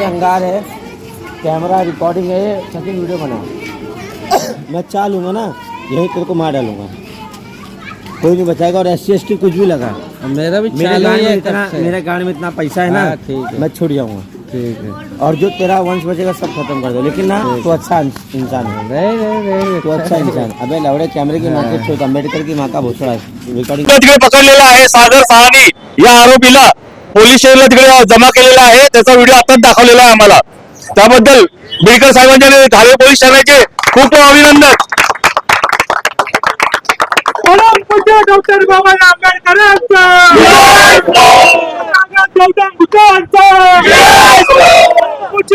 अंगार है, camera recording है, सेकंड वीडियो बना। मैं चालूंगा ना यही तेरे को मार डालूंगा, कोई नहीं बचाएगा। और SC ST कुछ भी लगा, मेरा भी मेरे गाड़ी में इतना पैसा है ना, मैं छूट जाऊंगा। ठीक है। और जो तेरा वंश बचेगा सब खत्म कर दो, लेकिन ना तू अच्छा इंसान है, तू अच्छा इंसान। अबे लवड़े कैमरे की माँ के छोड़, अम्बेडकर की माँ का भोसड़ा रिकॉर्डिंग तिकडे पकडलेला आहे सागर सहानी या आरोपीला पोलीस स्टेशनला तिकडे जमा केलेला आहे। त्याचा व्हिडिओ आताच दाखवलेला आहे आम्हाला। त्याबद्दल बिडकर साहेबांचे आणि धारावी पोलीस ठाण्याचे खूप अभिनंदन। डॉक्टर बाबासाहेब आंबेडकरांचा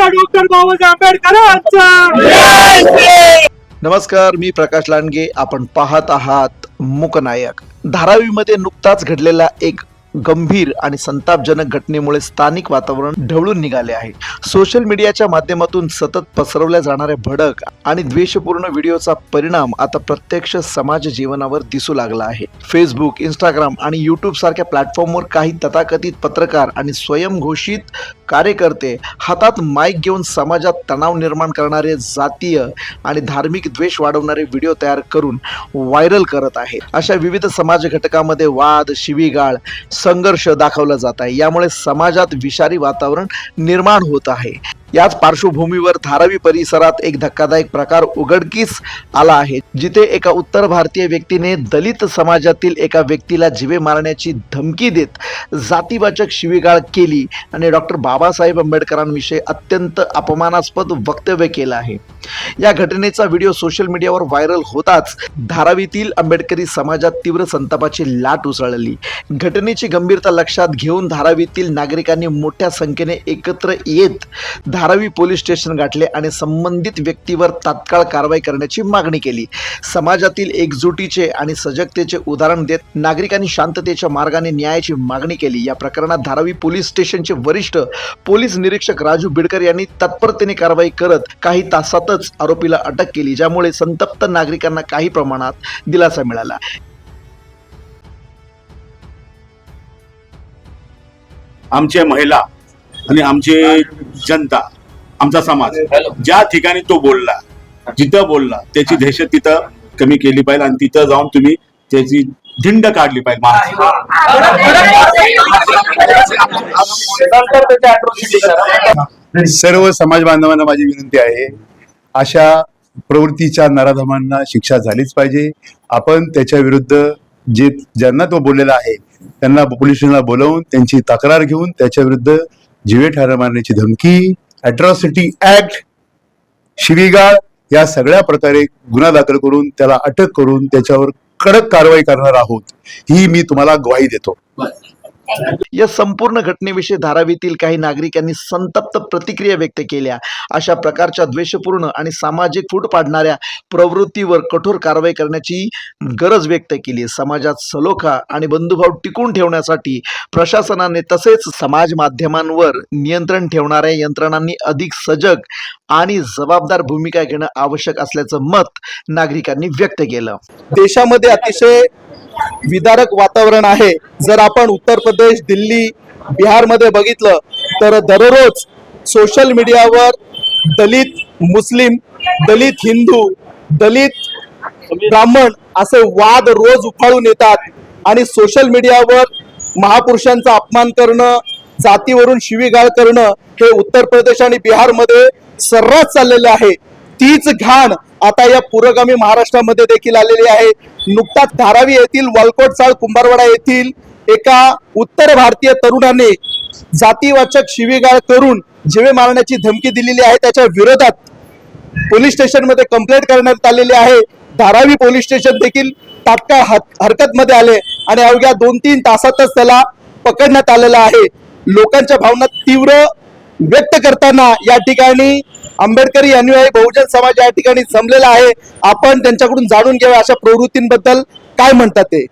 डॉक्टर बाबासाहेब आंबेडकरांचा। नमस्कार, मी प्रकाश लांडगे। आपण पाहत आहात मूकनायक। धारावीमध्ये नुकताच घडलेला एक गंभीर आणि संतापजनक घटनेमुळे स्थानिक वातावरण ढवळून निघाले आहे। सोशल मीडियाच्या माध्यमातून सतत पसरवल्या जाणाऱ्या भडक आणि द्वेषपूर्ण व्हिडिओचा परिणाम आता प्रत्यक्ष समाज जीवनावर दिसू लागला आहे। फेसबुक, इंस्टाग्राम आणि यूट्यूब सारख्या प्लॅटफॉर्मवर काही तथाकथित पत्रकार आणि स्वयंघोषित कार्यकर्ते हातात माईक घेऊन समाजात तणाव निर्माण करणारे, जातीय आणि धार्मिक द्वेष वाढवणारे व्हिडिओ तयार करून व्हायरल करत आहेत। अशा विविध समाज घटकांमध्ये वाद, शिवीगाळ, संघर्ष दाखवला जात आहे। यामुळे समाजात विषारी वातावरण निर्माण होत आहे। याच पार्श्वभूमीवर धारावी परिसरात एक धक्कादायक प्रकार उघडकीस आला आहे, जिथे एका उत्तर भारतीय व्यक्तीने दलित समाजातील एका व्यक्तीला जीवे मारण्याची धमकी देत जातीवाचक शिवीगाळ केली आणि डॉक्टर बाबासाहेब आंबेडकरांविषयी अत्यंत अपमानास्पद वक्तव्य केलं आहे। या घटनेचा व्हिडिओ सोशल मीडियावर व्हायरल होताच धारावीतील आंबेडकरी समाजात तीव्र संतापाची लाट उसळली। घटनेची गंभीरता लक्षात घेऊन धारावीतील नागरिकांनी मोठ्या संख्येने एकत्र येत धारावी पोलीस स्टेशन गाठले आणि संबंधित व्यक्तीवर तात्काळ कारवाई करण्याची मागणी केली। समाजातील एकजुटीचे आणि सजगतेचे उदाहरण देत नागरिकांनी शांततेच्या मार्गाने न्यायाची मागणी केली। या प्रकरणात धारावी पोलीस स्टेशनचे वरिष्ठ पोलीस निरीक्षक राजू बिडकर यांनी तत्परतेने कारवाई करत काही तासातच आरोपीला अटक केली, ज्यामुळे संतप्त नागरिकांना काही प्रमाणात दिलासा मिळाला। आमच्या महिला आणि आमचे जनता, आमचा समाज ज्या ठिकाणी तो बोलला, जिथं बोलला, त्याची दहशत तिथं कमी केली पाहिजे आणि तिथं जाऊन तुम्ही त्याची धिंड काढली पाहिजे। सर्व समाज बांधवांना माझी विनंती आहे, अशा प्रवृत्तीच्या नराधमांना शिक्षा झालीच पाहिजे। आपण त्याच्या विरुद्ध जे ज्यांना तो बोललेला आहे त्यांना पोलीस स्टेशनला बोलवून त्यांची तक्रार घेऊन त्याच्या विरुद्ध जीवे ठार मारण्याची धमकी, अॅट्रॉसिटी ऍक्ट, शिवीगाळ या सगळ्या प्रकारे गुन्हा दाखल करून त्याला अटक करून त्याच्यावर कडक कारवाई करणार आहोत, ही मी तुम्हाला ग्वाही देतो। या संपूर्ण घटनेविषयी धारावीतील काही नागरिकांनी संतप्त प्रतिक्रिया व्यक्त केल्या। अशा प्रकारच्या द्वेषपूर्ण आणि सामाजिक फूट पाडणाऱ्या प्रवृत्तीवर कठोर कारवाई करण्याची गरज व्यक्त केली। समाजात सलोखा आणि बंधुभाव टिकून ठेवण्यासाठी प्रशासनाने तसेच समाज माध्यमांवर नियंत्रण ठेवणाऱ्या यंत्रणांनी अधिक सजग आणि जबाबदार भूमिका घेणं आवश्यक असल्याचं मत नागरिकांनी व्यक्त केलं। देशामध्ये अतिशय विदारक वातावरण आहे। जर आपण उत्तर प्रदेश, दिल्ली, बिहारमध्ये बघितलं तर दररोज सोशल मीडियावर दलित मुस्लिम, दलित हिंदू, दलित ब्राह्मण असे वाद रोज उफाळून येतात आणि सोशल मीडियावर महापुरुषांचा अपमान करणं, जातीवरून शिवीगाळ करणं हे उत्तर प्रदेश आणि बिहारमध्ये सर्रास चाललेले आहे। तीच घाण आता या पुरोगामी महाराष्ट्रामध्ये देखील आलेली आहे। नुकताच धारावी येथील वालकोट चाळ कुंभारवाडा येथील एका उत्तर भारतीय तरुणाने जातीवाचक शिवीगाळ करून जीवे मारण्याची धमकी दिलेली आहे। त्याच्या विरोधात पोलीस स्टेशनमध्ये कंप्लेंट करण्यात आलेली आहे। धारावी पोलीस स्टेशन देखील तात्काळ हरकतमध्ये आले आणि अवघ्या 2-3 तासातच त्याला पकडण्यात आलेला आहे। लोकांच्या भावना तीव्र व्यक्त करताना या ठिकाणी आंबेडकरी अनुयायी बहुजन समाज या ठिकाणी जमलेला आहे। आपण त्यांच्याकडून जाणून घेऊया अशा प्रवृत्तींबद्दल काय म्हणतात ते।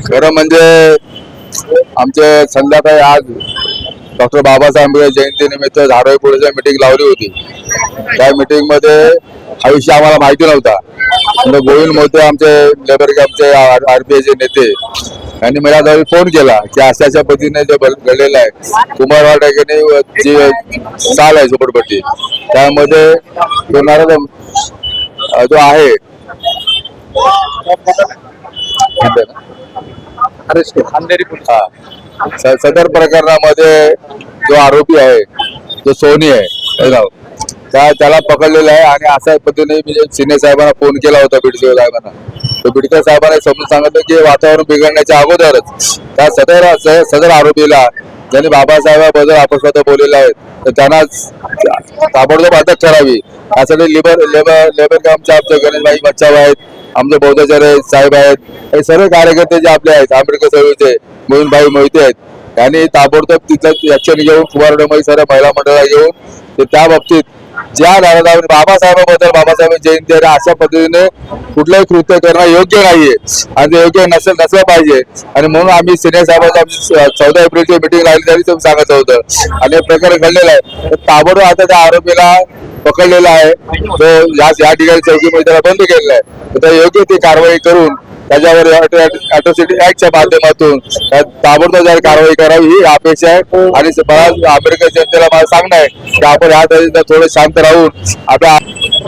खरं म्हणजे आमचे संध्याकाळी आज डॉक्टर बाबासाहेब आंबेडकर जयंतीनिमित्त धारावी पोलीस मीटिंग लावली होती। त्या मीटिंग मध्ये हा विषय आम्हाला माहिती नव्हता। गोविंद मोते आमचे लेबर कॅम्पचे RPI चे नेते आणि मला त्यावेळी फोन केला की अशा पद्धतीने जे घडलेलं आहे कुमारवाडा जी चाल आहे झोपडपट्टी त्यामध्ये तो नराधम जो आहे सदर प्रकरणामध्ये जो आरोपी आहे जो सोनी आहे त्याला पकडलेला आहे आणि अशा पद्धतीने मी सिने साहेबांना फोन केला होता बिडकर साहेबांना. तर बिडकर साहेबांना समजून सांगितलं की वातावरण बिघडण्याच्या अगोदरच त्या सदर आरोपीला ज्यांनी बाबासाहेबांबद्दल अपशब्द बोललेला आहे तर त्यांना ताबडतोब अटक करावी यासाठी लेबर आमचे गणेशभाई बच्चाव आहेत, आमचे बौद्धाचार्य साहेब आहेत, हे सर्व कार्यकर्ते जे आपले आहेत आंबेडकर चळवळीचे मोहिनभाई मोहिते आहेत त्यांनी ताबडतोब तिथलं ऍक्शन घेऊन कुमारवाड्यामध्ये सर्व महिला मंडळाला घेऊन ते त्या बाबतीत ज्या बाबासाहेबांबद्दल बाबासाहेब जयंती आहे अशा पद्धतीने कुठलंही कृत्य करणं योग्य नाहीये आणि ते योग्य नसलं पाहिजे आणि म्हणून आम्ही सिनियर साहेबांची 14 एप्रिलची मिटिंग लागली तरी सांगितलं होतं आणि प्रकार घडलेला आहे. तर ताबडतोब आता त्या आरोपीला पकडलेला आहे तो या ठिकाणी चौकीमध्ये त्याला बंद केलेला आहे. तर योग्य ती कारवाई करून त्याच्यावर अॅट्रॉसिटी ऍक्टच्या माध्यमातून ताबडतोब कारवाई करावी ही अपेक्षा आहे. आणि मला आंबेडकर जनतेला मला सांगणं आहे की आपण ह्या तऱ्हेने थोडं शांत राहून आपल्या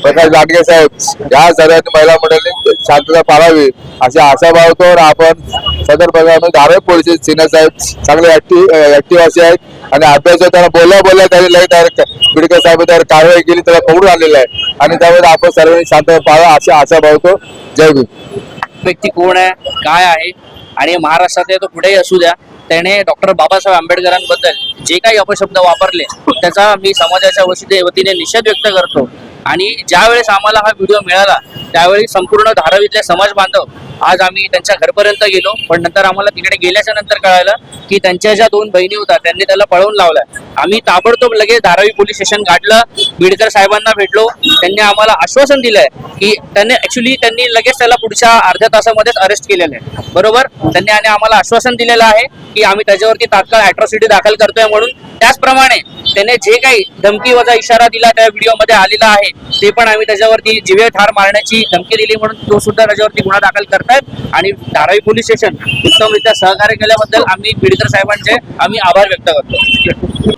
प्रकाश लांडगे साहेब या सर्वांनी महिला मंडळाने शांतता पाळावी असे आशा बाळगतो. आपण सदर प्रकारामध्ये धारावी पोलीस सिन्हा साहेब चांगले ऍक्टिव्ह असे आहेत आणि अभ्यास त्यांना बोलल्या त्यांनी लगेच बिडकर साहेब त्यावर कारवाई केली त्याला पकडून आणलेलं आहे आणि त्यामुळे आपण सर्वांनी शांतता पाळा अशी आशा बाळगतो. जय भीम. व्यक्ती कोण आहे काय आहे आणि महाराष्ट्रात तो कुठेही असू द्या त्याने डॉक्टर बाबासाहेब आंबेडकरांबद्दल जे काही अपशब्द वापरले त्याचा मी समाजाच्या वतीने निषेध व्यक्त करतो. आणि ज्या वेळेस आम्हाला हा व्हिडिओ मिळाला त्यावेळी संपूर्ण धारावीतले समाज बांधव आज आम्ही त्यांच्या घरपर्यंत गेलो, पण नंतर आम्हाला तिकडे गेल्याच्या नंतर कळालं की त्यांच्या ज्या 2 बहिणी होत्या त्यांनी त्याला पळवून लावलाय. आम्ही ताबडतोब लगेच धारावी पोलीस स्टेशन गाठलं, बिडकर साहेबांना भेटलो, त्यांनी आम्हाला आश्वासन दिलंय की त्यांनी लगेच त्याला पुढच्या अर्ध्या तासामध्येच अरेस्ट केलेलं आहे. बरोबर, त्यांनी आम्हाला आश्वासन दिलेलं आहे की आम्ही त्याच्यावरती तात्काळ अॅट्रॉसिटी दाखल करतोय म्हणून. त्याचप्रमाणे त्याने जे काही धमकी वजा इशारा दिला त्या व्हिडिओमध्ये आलेला आहे ते पण आम्ही त्याच्यावरती जीवे ठार मारण्याची धमकी दिली म्हणून तो सुद्धा त्याच्यावरती गुन्हा दाखल करतायत. आणि धारावी पोलीस स्टेशन उत्तमरित्या सहकार्य केल्याबद्दल आम्ही बिडकर साहेबांचे आभार व्यक्त करतो.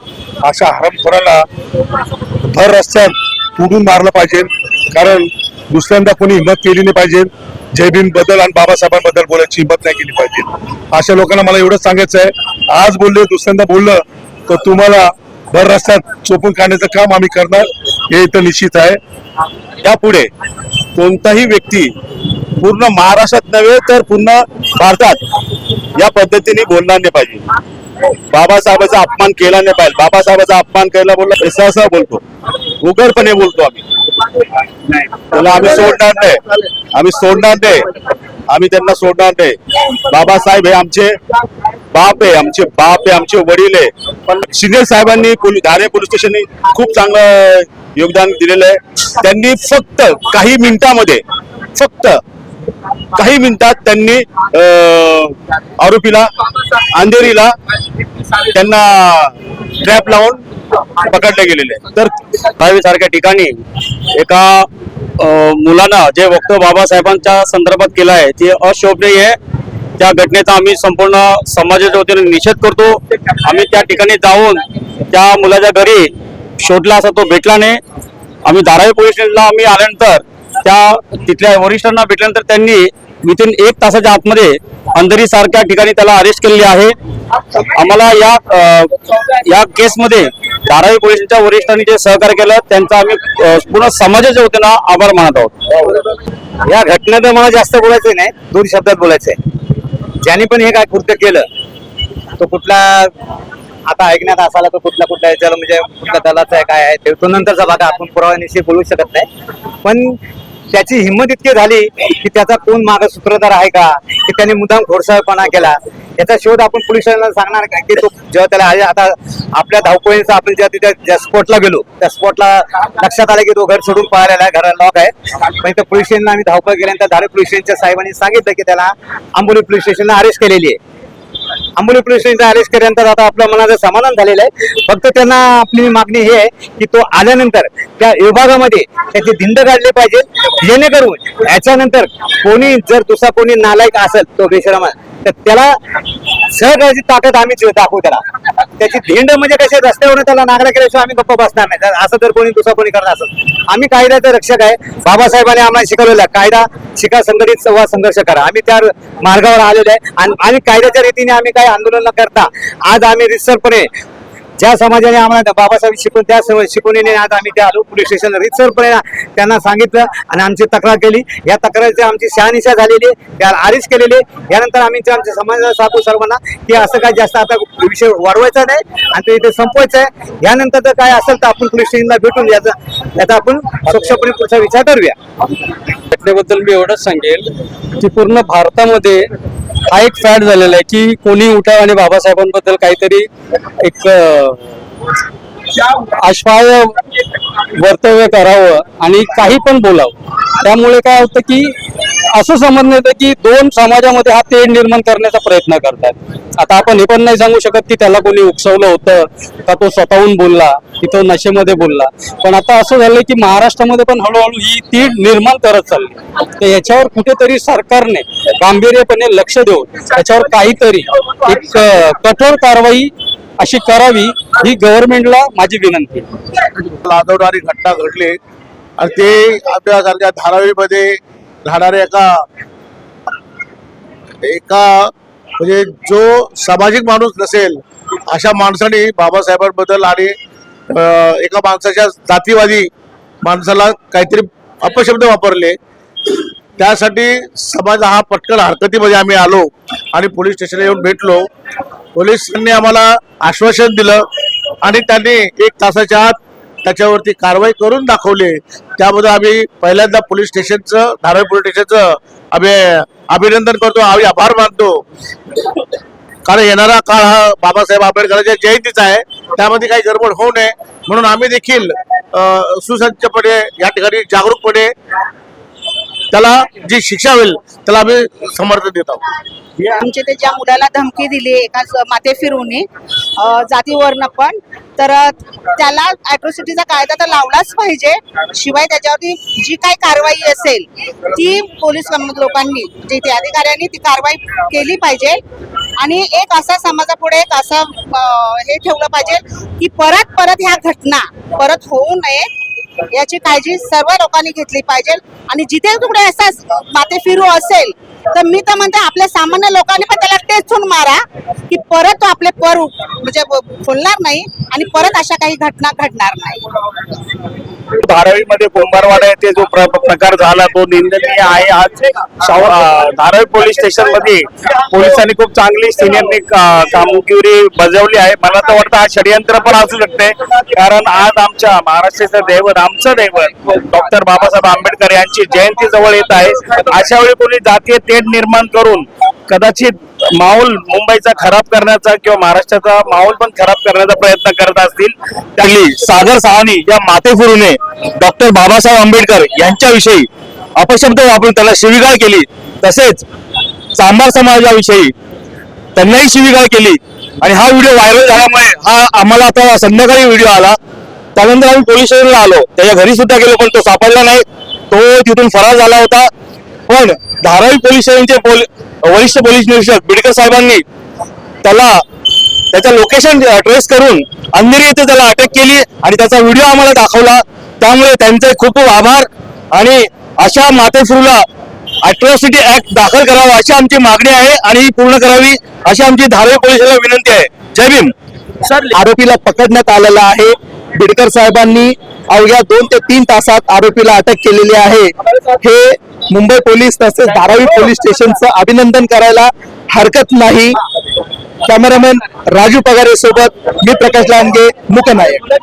अशा हरामखोराला भर रस्त्यात पुढून मारलं पाहिजे, कारण दुसऱ्यांदा कोणी हिंमत केली नाही पाहिजे. जय भीम बद्दल आणि बाबासाहेबांबद्दल बोलायची हिंमत नाही केली पाहिजे. अशा लोकांना मला एवढंच सांगायचं आहे, आज बोलले दुसऱ्यांदा बोललं तर तुम्हाला भर रस्त्यात चोपून काढण्याचं काम आम्ही करणार हे इथं निश्चित आहे. यापुढे कोणताही व्यक्ती पूर्ण महाराष्ट्रात नव्हे तर पूर्ण भारतात या पद्धतीने बोलणार नाही पाहिजे. बाबासाहेबांचा अपमान केला नाही पाहिजे. बाबासाहेबांचा अपमान केला बोलला हे सहसा बोलतो, उघडपणे बोलतो आम्ही. त्याला आम्ही सोडणार नाही, आम्ही त्यांना सोडणार नाही. बाबासाहेब हे आमचे बाप आहे, आमचे वडील आहे. पण सिनियर साहेबांनी धारावी पोलीस स्टेशननी खूप चांगलं योगदान दिलेलं आहे. त्यांनी फक्त काही मिनिटात त्यांनी आरोपीला अंधेरीला त्यांना ट्रॅप लावून पकडले गेलेले. तर धारावी सारख्या ठिकाणी एका मुलानं जे वक्तव्य बाबासाहेबांच्या संदर्भात केलं आहे ते अशोभनीय आहे. त्या घटनेचा आम्ही संपूर्ण समाजाच्या वतीने निषेध करतो. आम्ही त्या ठिकाणी जाऊन त्या मुलाच्या घरी शोधला असता तो भेटला नाही. आम्ही धारावी पोलीस स्टेशनला आल्यानंतर त्या तिथल्या वरिष्ठांना भेटल्यानंतर त्यांनी विथिन 1 तासाच्या आतमध्ये अंधेरी सारख्या ठिकाणी त्याला अरेस्ट केलेले आहे. आम्हाला या केसमध्ये धारावी पोलिसांच्या वरिष्ठांनी जे सहकार्य केलं त्यांचा आम्ही पूर्ण समाजाच्या वतीनं आभार मानत आहोत. या घटनेत मला जास्त बोलायचं नाही, 2 शब्दात बोलायचंय. ज्यांनी पण हे काय कृत्य केलं तो कुठला आता ऐकण्यात असाला तो कुठल्या याच्याला म्हणजे कुठल्या दलाचा आहे काय आहे ते तो नंतरचा भाग आपण पुराव्यानिशी बोलू शकत नाही. पण त्याची हिंमत इतकी झाली की त्याचा कोण मागे सूत्रधार आहे का, की त्याने मुद्दाम घोडसाळपणा केला, याचा शोध आपण पोलिसांना सांगणार का की तो जेव्हा त्याला आता आपल्या धावपळीचा आपण जेव्हा ज्या स्पॉटला गेलो त्या स्पॉटला लक्षात आलं की तो घर सोडून पळालेला आहे, घराला लॉक आहे. पण त्या पोलीस स्टेशनला आम्ही धावपळ केल्यानंतर धारावी पोलीस स्टेशनच्या साहेबांनी सांगितलं की त्याला आंबोली पोलीस स्टेशनला अरेस्ट केलेली आहे. आंबोली पोलीस स्टेशनचा अरेस्ट केल्यानंतर आता आपल्या मनाचं समाधान झालेलं आहे. फक्त त्यांना आपली मागणी ही आहे की तो आल्यानंतर त्या विभागामध्ये त्याची धिंड काढली पाहिजे, जेणेकरून याच्यानंतर कोणी जर दुसरा कोणी नालायक असेल तो बेशरम तर तर त्याला सहकार्याची ताकद आम्ही दाखवू त्याला. त्याची धिंड म्हणजे कसे रस्त्यावरून त्याला नागरा केल्याशिवाय आम्ही गप्प बसणार नाही. तर असं जर कोणी दुसरं कोणी करणार असेल, आम्ही कायद्याचे रक्षक आहे. बाबासाहेबांनी आम्हाला शिकवलेला कायदा शिका, संघटित संवाद, संघर्ष करा. आम्ही त्या मार्गावर आलेलो आहे आणि कायद्याच्या रीतीने आम्ही काही आंदोलन न करता आज आम्ही रितसरपणे ज्या समाजाने आम्हाला बाबासाहेब शिकून त्या शिकवणीने आज आम्ही त्या आलो पोलीस स्टेशन रितसरपणे त्यांना सांगितलं आणि आमची तक्रार केली. या तक्रारीची आमची शहानिशा झालेली आहे, त्याला आरिज केलेली आहे. यानंतर आम्ही आमच्या समाजाला सांगू सर्वांना की असं काय जास्त आता विषय वाढवायचा नाही आणि ते इथे संपवायचं आहे. यानंतर जर काय असेल तर आपण पोलीस स्टेशनला भेटून याचा आपण स्वच्छपणे पुढचा विचार करूया. घटनेबद्दल मी एवढंच सांगेल की पूर्ण भारतामध्ये हा एक फॅड झालेला आहे की कोणी उठाव आणि बाबासाहेबांबद्दल काहीतरी एक आश्वाय वर्तव्य करावं आणि काही पण बोलावं. त्यामुळे काय होतं की असं समजण्यात येतं की दोन समाजामध्ये हा तेढ निर्माण करण्याचा प्रयत्न करतात. आता आपण हे पण नाही सांगू शकत की त्याला कोणी उकसवलं होतं का तो स्वतःहून बोलला की तो नशेमध्ये बोलला. पण आता असं झालंय की महाराष्ट्रामध्ये पण हळूहळू ही तीढ निर्माण करत चालली. तर याच्यावर कुठेतरी सरकारने गांभीर्यपणे लक्ष देऊन याच्यावर काहीतरी एक कठोर कारवाई अशी करावी ही गव्हर्नमेंटला माझी विनंती आहे. लादवणारी घटना घडली आणि ते आपल्यासारख्या धारावीमध्ये राहणाऱ्या एका म्हणजे जो सामाजिक माणूस नसेल अशा माणसाने बाबासाहेबांबद्दल आणि एका माणसाच्या जातीवादी माणसाला काहीतरी अपशब्द वापरले. त्यासाठी समाज हा पटकन हरकतीमध्ये आम्ही आलो आणि पोलीस स्टेशनला येऊन भेटलो. पोलिसांनी आम्हाला आश्वासन दिलं आणि त्यांनी 1 तासाच्या आत त्याच्यावरती कारवाई करून दाखवली. त्याबद्दल आम्ही पहिल्यांदा पोलीस स्टेशनचं, धारावी पोलीस स्टेशनचं आम्ही अभिनंदन करतो, आम्ही आभार मानतो. कारण येणारा काळ हा बाबासाहेब आंबेडकरांच्या जयंतीचा आहे, त्यामध्ये काही गडबड होऊ नये म्हणून आम्ही देखील सुसज्जपणे या ठिकाणी जागरूकपणे त्याला जी शिक्षा होईल त्याला आम्ही समर्थन देत आहोत. आमचे ते ज्या मुलाला धमकी दिली एका माथे फिरवून जातीवरनं पण, तर त्याला अॅट्रॉसिटीचा कायदा तर लावलाच पाहिजे. शिवाय त्याच्यावरती जी काही कारवाई असेल ती पोलीस लोकांनी जे अधिकाऱ्यांनी ती कारवाई केली पाहिजे. आणि एक असा समाजापुढे एक असं हे ठेवलं पाहिजे की परत ह्या घटना परत होऊ नये याची काळजी सर्व लोकांनी घेतली पाहिजे. आणि जिथे कुठे असा माथे फिरू असेल तर मी तर म्हणते आपल्या सामान्य लोकांनी पण त्याला टेचून मारा की परत तो आपले पर म्हणजे फुलणार नाही आणि परत अशा काही घटना घडणार नाही. धारावीमध्ये कुंभारवाडा येथे जो प्रकार झाला तो निंदनीय आहे. आज धारावी पोलीस स्टेशन मध्ये पोलिसांनी खूप चांगली सिनियरनी कामगिरी बजावली आहे. मला तर वाटतं हा षडयंत्र पण असू शकते, कारण आज आमच्या महाराष्ट्राचं दैवत, आमचं दैवत डॉक्टर बाबासाहेब आंबेडकर यांची जयंती जवळ येत आहे. अशा वेळी कोणी जातीय तेढ निर्माण करून कदाचित माहोल मुंबईचा खराब करण्याचा किंवा महाराष्ट्राचा माहोल पण खराब करण्याचा प्रयत्न करत असतील. त्याली सागर साहानी या माथेफिरूने डॉक्टर बाबासाहेब आंबेडकर यांच्याविषयी अपशब्द वापरून त्याला शिवीगाळ केली. तसेच चांभार समाजाविषयी त्यांनाही शिवीगाळ केली आणि हा व्हिडिओ व्हायरल झाल्यामुळे हा आम्हाला आता संध्याकाळी व्हिडिओ आला. त्यानंतर आम्ही पोलीस स्टेशनला आलो, त्याच्या घरी सुद्धा गेलो पण तो सापडला नाही, तो तिथून फरार झाला होता. पण धारावी पोलीस स्टेशनचे वरिष्ठ पोलीस निरीक्षक बिडकर साहेबांनी त्याचा लोकेशन ट्रेस करून अंधेरी येथे त्याला अटक केली आणि त्याचा व्हिडिओ आम्हाला दाखवला. त्यामुळे त्यांचे खूप खूप आभार. आणि अशा माथेफिरूला अॅट्रॉसिटी ऍक्ट दाखल करावा अशी आमची मागणी आहे आणि ही पूर्ण करावी अशी आमची धारावी पोलिसांना विनंती आहे. जय भीम. सर, आरोपीला पकडण्यात आलेला आहे. बिडकर साहेबांनी अवघ्या 2 ते 3 तासात आरोपीला अटक केलेली आहे. हे मुंबई पोलीस तसेच धारावी पोलीस स्टेशनचं अभिनंदन करायला हरकत नाही. कॅमेरामॅन राजू पगारे सोबत मी प्रकाश लांडगे, मुकनायक.